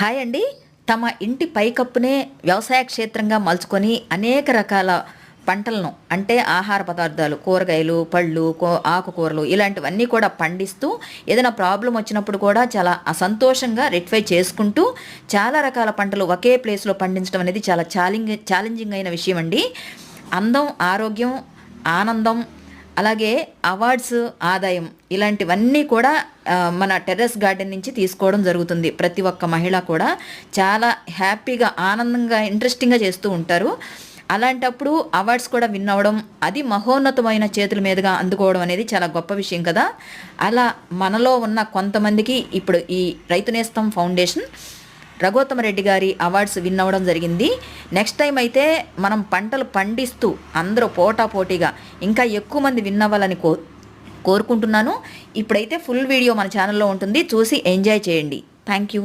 Hi అండి. తమ ఇంటి పైకప్పునే వ్యవసాయ క్షేత్రంగా మలుచుకొని అనేక రకాల పంటలను అంటే ఆహార పదార్థాలు, కూరగాయలు, పళ్ళు, ఆకుకూరలు ఇలాంటివన్నీ కూడా పండిస్తూ ఏదైనా ప్రాబ్లం వచ్చినప్పుడు కూడా చాలా సంతోషంగా రెక్టిఫై చేసుకుంటూ చాలా రకాల పంటలు ఒకే ప్లేస్లో పండించడం అనేది చాలా ఛాలెంజింగ్ అయిన విషయం అండి. అందం, ఆరోగ్యం, ఆనందం, అలాగే అవార్డ్స్, ఆదాయం ఇలాంటివన్నీ కూడా మన టెర్రస్ గార్డెన్ నుంచి తీసుకోవడం జరుగుతుంది. ప్రతి ఒక్క మహిళ కూడా చాలా హ్యాపీగా, ఆనందంగా, ఇంట్రెస్టింగ్గా చేస్తూ ఉంటారు. అలాంటప్పుడు అవార్డ్స్ కూడా విన్ అవ్వడం, అది మహోన్నతమైన చేతుల మీదుగా అందుకోవడం అనేది చాలా గొప్ప విషయం కదా. అలా మనలో ఉన్న కొంతమందికి ఇప్పుడు ఈ రైతు నేస్తం ఫౌండేషన్ రఘోత్తమరెడ్డి గారి అవార్డ్స్ విన్ అవ్వడం జరిగింది. నెక్స్ట్ టైం అయితే మనం పంటలు పండిస్తూ అందరూ పోటాపోటీగా ఇంకా ఎక్కువ మంది విన్ అవ్వాలని కోరుకుంటున్నాను. ఇప్పుడైతే ఫుల్ వీడియో మన ఛానల్లో ఉంటుంది, చూసి ఎంజాయ్ చేయండి. Thank you.